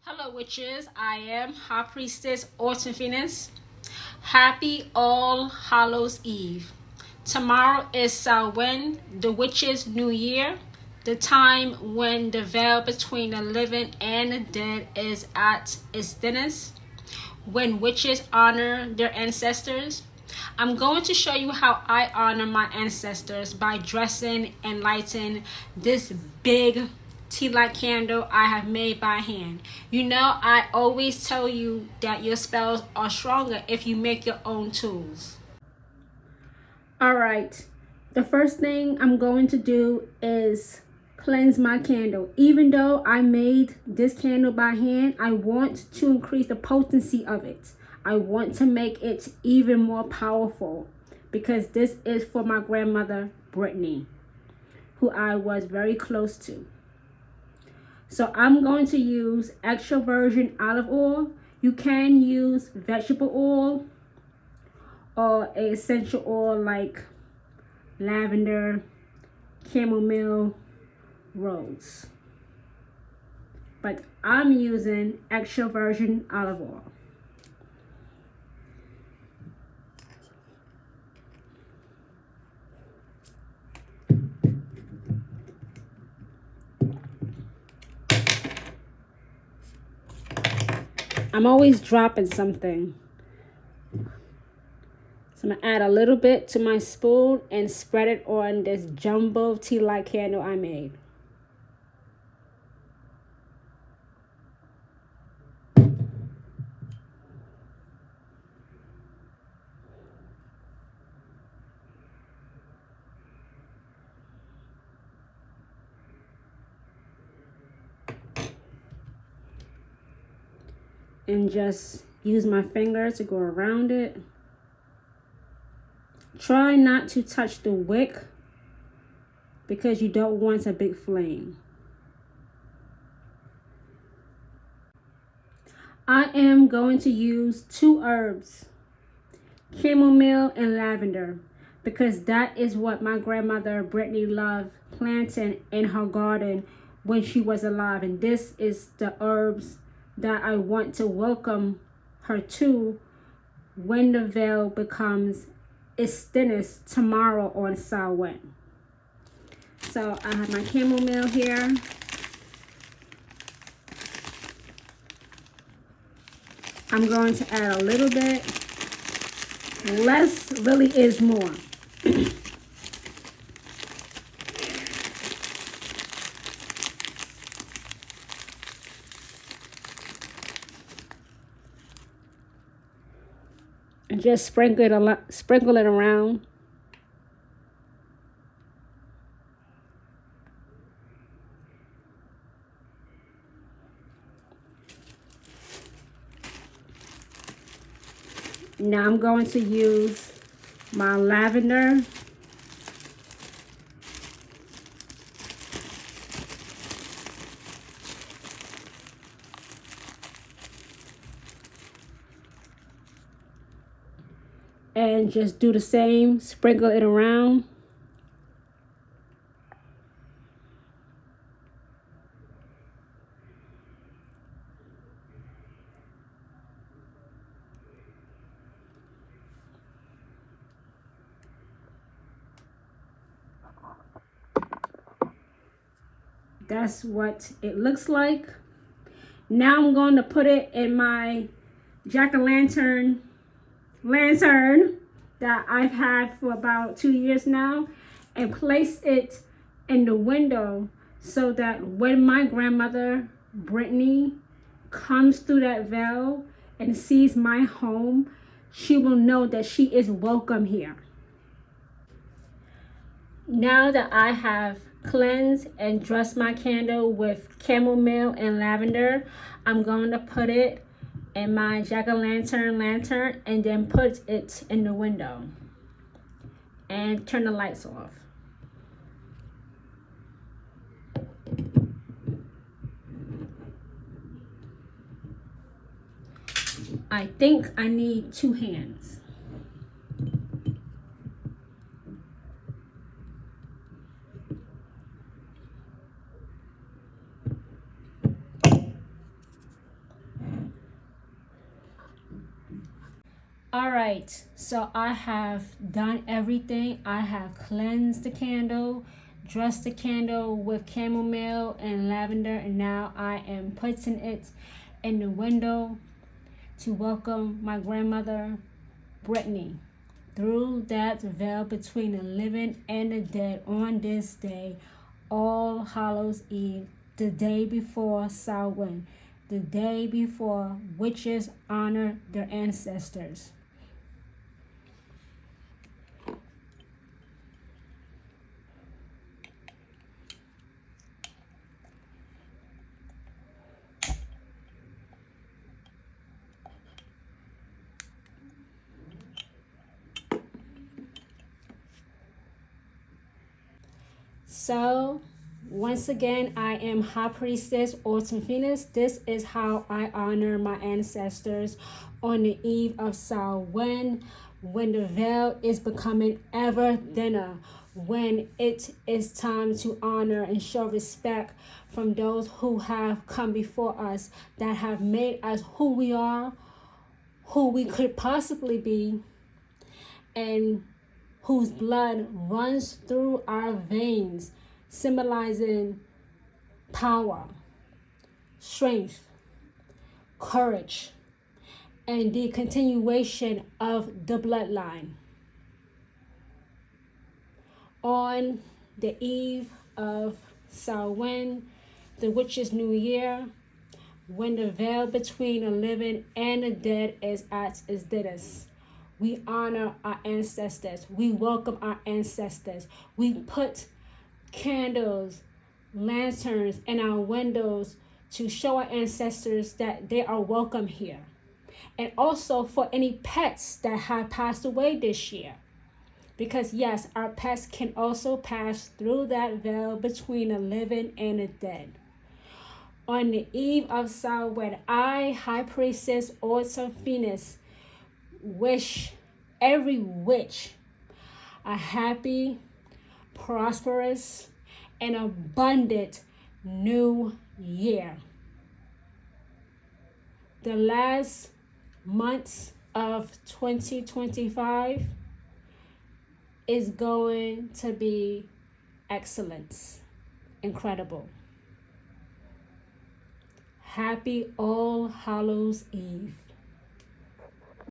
Hello, witches. I am High Priestess Autumn Phoenix. Happy All Hallows Eve. Tomorrow is Samhain, the witches' new year, the time when the veil between the living and the dead is at its thinnest, when witches honor their ancestors. I'm going to show you how I honor my ancestors by dressing and lighting this big tea light candle I have made by hand. You know, I always tell you that your spells are stronger if you make your own tools. Alright, the first thing I'm going to do is cleanse my candle. Even though I made this candle by hand, I want to increase the potency of it. I want to make it even more powerful because this is for my grandmother, Brittany, who I was very close to. So I'm going to use extra virgin olive oil. You can use vegetable oil or an essential oil like lavender, chamomile, rose. But I'm using extra virgin olive oil. I'm always dropping something. So I'm going to add a little bit to my spoon and spread it on this jumbo tea light candle I made. And just use my finger to go around it. Try not to touch the wick because you don't want a big flame. I am going to use two herbs, chamomile and lavender, because that is what my grandmother Brittany loved planting in her garden when she was alive. And this is the herbs that I want to welcome her to when the veil becomes its thinnest tomorrow on Samhain. So I have my chamomile here. I'm going to add a little bit. Less really is more. And just sprinkle it around. Now I'm going to use my lavender. And just do the same, sprinkle it around. That's what it looks like. Now I'm going to put it in my jack-o'-lantern that I've had for about 2 years now, and place it in the window so that when my grandmother Brittany comes through that veil and sees my home, she will know that she is welcome here. Now that I have cleansed and dressed my candle with chamomile and lavender, I'm going to put it in my jack-o'-lantern lantern and then put it in the window and turn the lights off. I think I need 2 hands. All right, so I have done everything. I have cleansed the candle, dressed the candle with chamomile and lavender, and now I am putting it in the window to welcome my grandmother, Brittany, through that veil between the living and the dead on this day, All Hallows Eve, the day before Samhain, the day before witches honor their ancestors. So, once again, I am High Priestess Autumn Venus. This is how I honor my ancestors on the eve of Samhain, when the veil is becoming ever thinner, when it is time to honor and show respect from those who have come before us, that have made us who we are, who we could possibly be, and whose blood runs through our veins, symbolizing power, strength, courage, and the continuation of the bloodline. On the eve of Samhain, the witch's new year, when the veil between the living and the dead is at its thinnest, we honor our ancestors. We welcome our ancestors. We put candles, lanterns in our windows to show our ancestors that they are welcome here. And also for any pets that have passed away this year. Because yes, our pets can also pass through that veil between the living and the dead. On the eve of Samhain, I, High Priestess Autumn Venus, wish every witch a happy, prosperous, and abundant new year. The last months of 2025 is going to be excellent, incredible. Happy All Hallows Eve.